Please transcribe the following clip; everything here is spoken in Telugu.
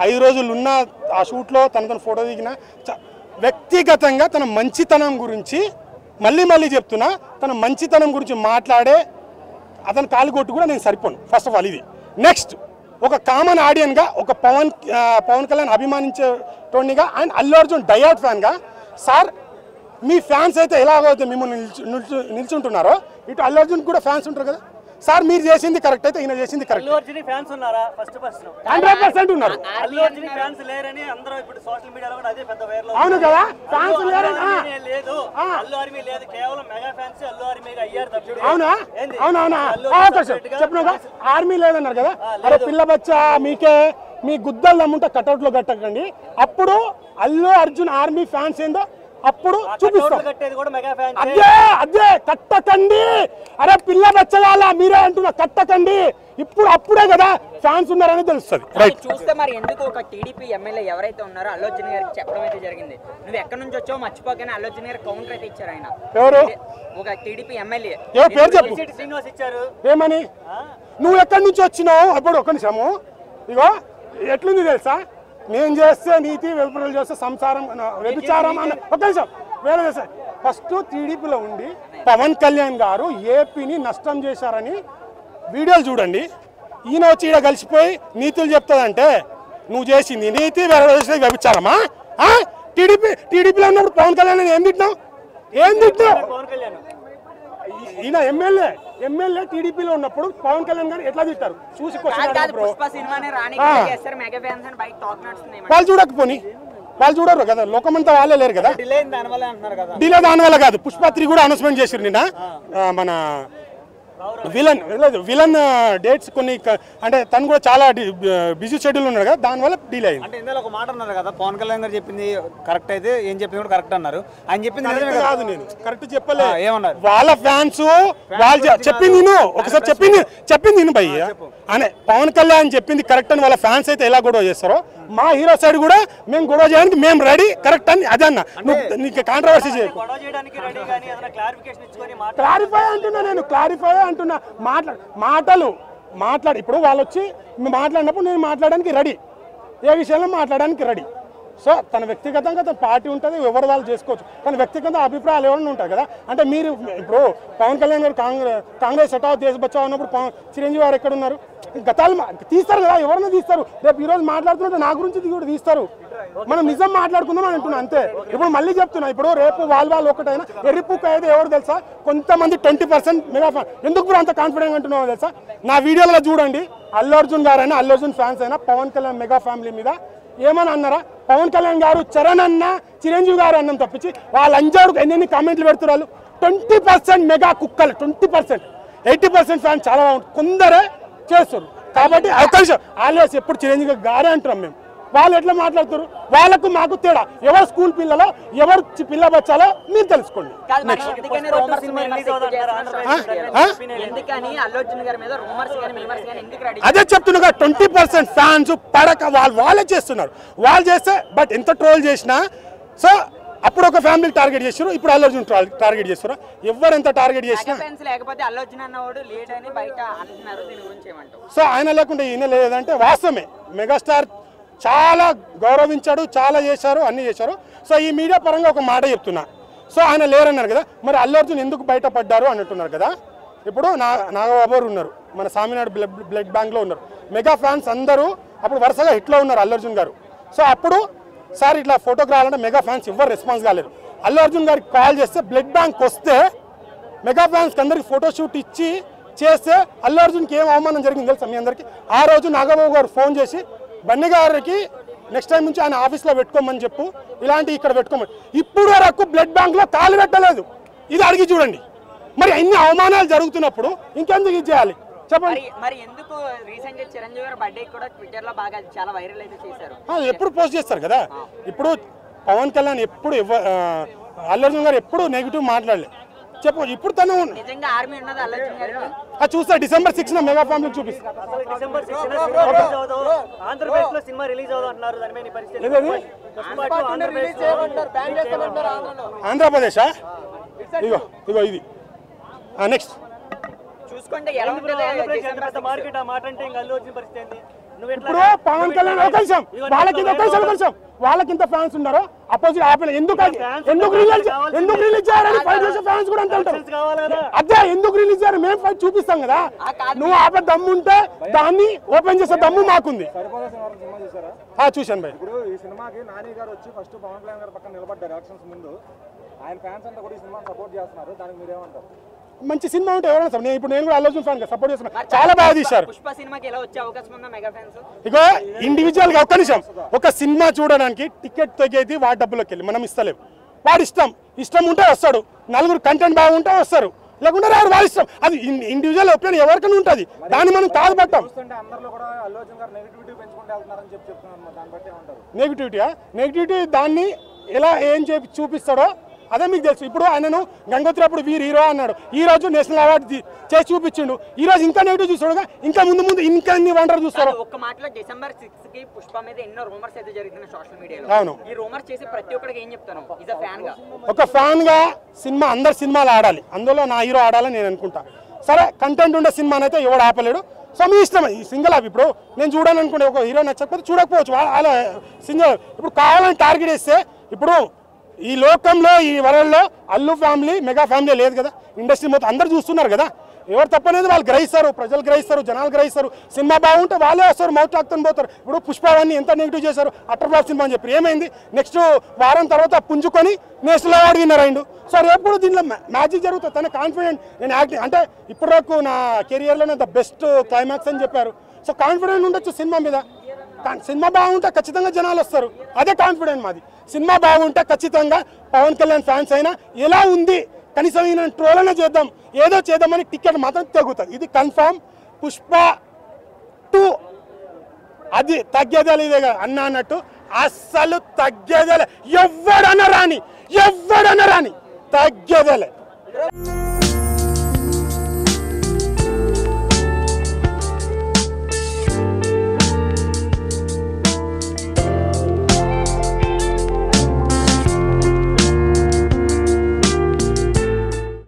5 రోజులు ఉన్న ఆ షూట్లో తనతో ఫోటో దిగిన వ్యక్తిగతంగా తన మంచితనం గురించి మళ్ళీ చెప్తున్నా, తన మంచితనం గురించి మాట్లాడే అతను కాలు కొట్టు కూడా నేను సరిపోను. ఫస్ట్ ఆఫ్ ఆల్ ఇది. నెక్స్ట్, ఒక కామన్ ఆడియన్గా, ఒక పవన్ కళ్యాణ్ అభిమానించేటోనిగా అండ్ అల్లు అర్జున్ డయాడ్ ఫ్యాన్గా, సార్ మీ ఫ్యాన్స్ అయితే ఎలాగైతే మిమ్మల్ని నిల్చుంటున్నారో ఇటు అల్లు అర్జున్ కూడా ఫ్యాన్స్ ఉంటారు కదా సార్. మీరు చేసింది కరెక్ట్ అయితే ఈయన చేసింది కరెక్ట్. 100% ఉన్నారు. అవును కదా, ఫ్యాన్స్ అవునా అవునవునా చెప్పినా ఆర్మీ లేదన్నారు కదా. అరే పిల్ల బచ్చా మీకే మీ గుద్దలు నమ్ముంటే కటౌట్లో కట్టకండి. అప్పుడు అల్లు అర్జున్ ఆర్మీ ఫ్యాన్స్ ఏందో అప్పుడు చూపిస్తాం. అదే కట్టకండి. అరే పిల్ల బచ్చగాల మీరే అంటున్నా కట్టకండి. అప్పుడే కదా ఫ్యాన్స్ ఉన్నారని తెలుస్తుంది. చూస్తే మరి ఎందుకు ఒక టీడీపీ ఎమ్మెల్యే ఎవరైతే ఉన్నారో అల్లు అర్జున్ గారికి చెప్పడం అయితే జరిగింది, నువ్వు ఎక్కడి నుంచి వచ్చావు మర్చిపోగానే అల్లు అర్జున్ గారికి కౌంటర్ అయితే ఇచ్చారు. ఆయన ఎవరు? ఒక టీడీపీ ఎమ్మెల్యే. పేరు చెప్పు. శ్రీనివాస్ ఇచ్చారు. ఏమని? నువ్వు ఎక్కడి నుంచి వచ్చినావు? అప్పుడు ఒక నిమిషము. ఇగో ఎట్లుంది తెలుసా, నేను చేస్తే నీతి, వెలుపురలు చేస్తే సంసారం, వ్యభిచారం అన్న. ఒక నిమిషం వేరే చేస్తా. ఫస్ట్ టీడీపీలో ఉండి పవన్ కళ్యాణ్ గారు ఏపీని నష్టం చేశారని వీడియోలు చూడండి. ఈయన వచ్చి ఈడ కలిసిపోయి నీతులు చెప్తాదంటే నువ్వు చేసింది నీతి, వేరే చేసేది వ్యభిచారమా? టీడీపీలో ఉన్నప్పుడు పవన్ కళ్యాణ్ ఏం తిట్టినావు? ఈయన ఎమ్మెల్యే టీడీపీలో ఉన్నప్పుడు పవన్ కళ్యాణ్ గారు ఎట్లా తిట్టారు చూసి వాళ్ళు చూడకపోని వాళ్ళు చూడరు కదా, లోకమంతా వాళ్ళే లేరు కదా. డిలే దానివల్ల కాదు, పుష్ప3 కూడా అనౌన్స్మెంట్ చేశారు నిన్న. మన విలన్ డేట్స్ కొన్ని అంటే తను కూడా చాలా బిజీ షెడ్యూల్ ఉన్నాడు కదా, దానివల్ల డిలే అయింది. అంటే ఇందులో ఒక మాట అన్నారు కదా, పవన్ కళ్యాణ్ గారు చెప్పింది కరెక్ట్ అయితే ఏం చెప్పింది కూడా కరెక్ట్ అన్నారు. ఆయన చెప్పింది కాదు, నేను కరెక్ట్ చెప్పలే. ఏమన్నారు వాళ్ళ ఫ్యాన్స్ వాళ్ళు చెప్పింది ఒకసారి చెప్పింది భయ్య అనే పవన్ కళ్యాణ్ చెప్పింది కరెక్ట్ అని వాళ్ళ ఫ్యాన్స్ అయితే ఎలా గొడవ చేస్తారో మా హీరో సైడ్ కూడా మేము గొడవ చేయడానికి మేము రెడీ కరెక్ట్ అని అదే అన్న. నీకు కాంట్రవర్సీ చేయకు. క్లారిఫై అంటున్నా, నేను క్లారిఫై అంటున్నా. మాట్లాడు ఇప్పుడు వాళ్ళు వచ్చి మాట్లాడినప్పుడు నేను మాట్లాడడానికి రెడీ, ఏ విషయంలో మాట్లాడడానికి రెడీ. సో తన వ్యక్తిగతంగా తన పార్టీ ఉంటుంది, ఎవరు వాళ్ళు చేసుకోవచ్చు. తన వ్యక్తిగత అభిప్రాయాలు ఎవరైనా ఉంటాయి కదా. అంటే మీరు ఇప్పుడు పవన్ కళ్యాణ్ గారు కాంగ్రెస్ హటావ్ దేశ బచావ్ అన్నప్పుడు చిరంజీవి గారు ఎక్కడ ఉన్నారు? గతాలు తీస్తారు కదా, ఎవరైనా తీస్తారు. రేపు ఈరోజు మాట్లాడుతుంటే నా గురించి కూడా తీస్తారు. మనం నిజం మాట్లాడుకుందాం అని అంటున్నా అంతే. ఇప్పుడు మళ్ళీ చెప్తున్నా, ఇప్పుడు రేపు వాళ్ళు ఒకటైనా ఎర్రిపుక్క అయితే ఎవరు తెలుసా? కొంతమంది 20% మెగా ఫ్యాన్. ఎందుకు అంత కాన్ఫిడెంట్ అంటున్నావు తెలుసా? నా వీడియోలో చూడండి, అల్లు అర్జున్ గారైనా అల్లు అర్జున్ ఫ్యాన్స్ అయినా పవన్ కళ్యాణ్ మెగా ఫ్యామిలీ మీద ఏమని అన్నారా? పవన్ కళ్యాణ్ గారు చరణ్ అన్న చిరంజీవి గారు అన్నం తప్పించి వాళ్ళ అంజాడు ఎన్ని కామెంట్లు పెడుతున్నారు. 20% మెగా కుక్కలు, 20%. 80% ఫ్యాన్ చాలా బాగుంటుంది, కొందరే చేస్తారు. కాబట్టి అవకాశం ఆలోచన ఎప్పుడు చిరంజీవి గారే అంటున్నాం మేము. వాళ్ళు ఎట్లా మాట్లాడుతారు? వాళ్ళకు మాకు తేడా. ఎవరు స్కూల్ పిల్లలో ఎవరు పిల్ల బచ్చాలో మీరు తెలుసుకోండి. అదే చెప్తున్నా, 20% ఫ్యాన్స్ పడక వాళ్ళే చేస్తున్నారు. వాళ్ళు చేస్తే బట్ ఎంత ట్రోల్ చేసినా సో అప్పుడు ఒక ఫ్యామిలీ టార్గెట్ చేస్తారు, ఇప్పుడు అల్లు అర్జున్ టార్గెట్ చేస్తారు. ఎవరు ఎంత టార్గెట్ చేసినా సో ఆయన లేకుండా ఈయన లేదంటే వాస్తవమే. మెగాస్టార్ చాలా గౌరవించాడు, చాలా చేశారు, అన్నీ చేశారు. సో ఈ మీడియా పరంగా ఒక మాట చెప్తున్నా. సో ఆయన లేరన్నారు కదా, మరి అల్లు అర్జున్ ఎందుకు బయటపడ్డారు అని అంటున్నారు కదా. ఇప్పుడు నాగబాబు ఉన్నారు, మన సామినాడు బ్లడ్ బ్యాంక్లో ఉన్నారు. మెగా ఫ్యాన్స్ అందరూ అప్పుడు వరుసగా హిట్లో ఉన్నారు అల్లు అర్జున్ గారు. సో అప్పుడు సార్ ఇట్లా ఫోటోకి రావాలంటే మెగా ఫ్యాన్స్ ఎవరు రెస్పాన్స్ కాలేదు. అల్లు అర్జున్ గారికి కాల్ చేస్తే బ్లడ్ బ్యాంక్ వస్తే మెగా ఫ్యాన్స్కి అందరికి ఫోటోషూట్ ఇచ్చి చేస్తే అల్లు అర్జున్కి ఏం అవమానం జరిగింది తెలుసా మీ అందరికీ? ఆ రోజు నాగబాబు గారు ఫోన్ చేసి బన్నీ గారికి నెక్స్ట్ టైం నుంచి ఆయన ఆఫీస్లో పెట్టుకోమని చెప్పు, ఇలాంటి ఇక్కడ పెట్టుకోమని. ఇప్పుడు వరకు బ్లడ్ బ్యాంక్లో కాలు పెట్టలేదు. ఇది అడిగి చూడండి. మరి ఇన్ని అవమానాలు జరుగుతున్నప్పుడు ఇంకెందుకు ఇది చేయాలి చెప్పండి. మరి ఎందుకు రీసెంట్గా చిరంజీవి గారి బర్త్డే కూడా ట్విట్టర్ లో బాగా చాలా వైరల్ అయితే చేశారు. ఎప్పుడు పోస్ట్ చేస్తారు కదా. ఇప్పుడు పవన్ కళ్యాణ్ ఎప్పుడు అల్లు అర్జున్ గారు ఎప్పుడు నెగిటివ్ మాట్లాడలేదు చెప్పు. ఇప్పుడు తను నిజంగా ఆర్మీ ఉన్నది అల్లు అర్జున్ గారికి. చూస్తా December 6న మెగా ఫ్యామిలీ చూపిస్తా. ఆంధ్రప్రదేశా? ఇగో ఇది నెక్స్ట్ చూసుకుంటే ఎలా ఉంటుంది మార్కెట్. ఆ మాట అంటే ఇంకా అల్లు అర్జున్ పరిస్థితి ఏంది? ఇప్పుడు పవన్ కళ్యాణ్ ఒక నిమిషం వాళ్ళకింత ఫ్యాన్స్ ఉన్నారో అపోజిట్ ఆపిన ఎందుకు రిలీజ్ చేయాలని ఫైట్ చేసే ఫ్యాన్స్ కూడా అంత ఉంటారు. అదే ఎందుకు రిలీజ్ చేయాలి, మేము ఫైట్ చూపిస్తాం కదా. నువ్వు ఆపే దమ్ము ఉంటే దాన్ని ఓపెన్ చేసే దమ్ము మాకుంది. చూశాను భయ్. ఇప్పుడు ఈ సినిమాకి నాని గారు వచ్చి ఫస్ట్ పవన్ కళ్యాణ్ గారి పక్కన నిలబడ్డారు ఎలక్షన్స్ ముందు. ఆయన ఫ్యాన్స్ అంతా కూడా ఈ సినిమాని సపోర్ట్ చేస్తున్నారు, దానికి మీరేమంటారు? మంచి సినిమా ఉంటే ఎవరైనా సార్, నేను కూడా అల్లు అర్జున్ ఫ్యాన్ సపోర్ట్ చేస్తున్నాను. చాలా బాగా తీశారు. పుష్ప సినిమాకి ఎలా వచ్చే అవకాశం ఉందా మెగా ఫ్యాన్స్? ఇగో ఇండివిజువల్ గా ఒక్క నిమిషం, ఒక సినిమా చూడడానికి టికెట్ తగ్గేది వాడి డబ్బులోకి వెళ్ళి మనం ఇస్తలేము. వాడి ఇష్టం ఉంటే వస్తాడు, నలుగురు కంటెంట్ బాగుంటే వస్తారు, లేకుంటే రాడు. వాడి ఇష్టం, అది ఇండివిజువల్ ఒపీనియన్ ఎవరికైనా ఉంటుంది, దాన్ని మనం కాదు పట్టాం. నెగిటివిటీ దాన్ని ఎలా చూపిస్తాడో అదే మీకు తెలుసు. ఇప్పుడు ఆయనను గంగోత్రి అప్పుడు వీరు హీరో అన్నాడు, ఈ రోజు నేషనల్ అవార్డు చేసి చూపించిండు. ఈ రోజు ఇంకా నెగిటివ్ చూస్తాడు, ఇంకా ముందు ఇంకా ఎన్ని వండర్ చూస్తారు. ఒక్క మాటలో December 6 కి పుష్ప మీద ఎన్నో రూమర్స్ అయితే జరుగుతున్నాయి సోషల్ మీడియాలో. అవును, ఈ రూమర్స్ చేసి ప్రతి ఒక్కరికి ఏం చెప్తాను ఇస్ అ ఫ్యాన్ గా? ఒక ఫ్యాన్ గా సినిమా అందరు సినిమాలు ఆడాలి, అందులో నా హీరో ఆడాలని నేను అనుకుంటా. సరే కంటెంట్ ఉండే సినిమాని అయితే ఎవడు ఆపలేడు. సో మీ ఇష్టం, ఈ సింగిల్ అవి ఇప్పుడు నేను చూడాలని అనుకుంటే ఒక హీరో నచ్చకపోతే చూడకపోవచ్చు, అలా సింగిల్. ఇప్పుడు కావాలని టార్గెట్ వేస్తే ఇప్పుడు ఈ లోకంలో ఈ వరల్డ్లో అల్లు ఫ్యామిలీ మెగా ఫ్యామిలీ లేదు కదా, ఇండస్ట్రీ మొత్తం అందరు చూస్తున్నారు కదా. ఎవరు తప్పనేది వాళ్ళు గ్రహిస్తారు, ప్రజలు గ్రహిస్తారు, జనాలు గ్రహిస్తారు. సినిమా బాగుంటే వాళ్ళే వస్తారు, మౌత్ టాక్తోని పోతారు. ఇప్పుడు పుష్పవాన్ని ఎంత నెగిటివ్ చేశారు, అటర్ ఫ్లాప్ సినిమా అని చెప్పి ఏమైంది, నెక్స్ట్ వారం తర్వాత పుంజుకొని నేషనల్ అవార్డు విన్నర్ అయిండు. సో రేపు కూడా దీనిలో మ్యాజిక్ జరుగుతుంది. తన కాన్ఫిడెంట్, నేను యాక్టింగ్ అంటే ఇప్పటివరకు నా కెరియర్లోనే ద బెస్ట్ క్లైమాక్స్ అని చెప్పారు. సో కాన్ఫిడెంట్ ఉండొచ్చు సినిమా మీద. సినిమా బాగుంటే ఖచ్చితంగా జనాలు వస్తారు, అదే కాన్ఫిడెంట్ మాది. సినిమా బాగుంటే ఖచ్చితంగా పవన్ కళ్యాణ్ ఫ్యాన్స్ అయినా ఎలా ఉంది కనీసం ఈయన ట్రోల్ అయినా చేద్దాం, ఏదో చేద్దామని టికెట్ మాత్రం తగ్గుతుంది. ఇది కన్ఫామ్. పుష్ప 2 అది తగ్గేదే ఇదే అన్న అన్నట్టు అస్సలు తగ్గేదేలే. ఎవడన్నా రాని తగ్గేదేలే.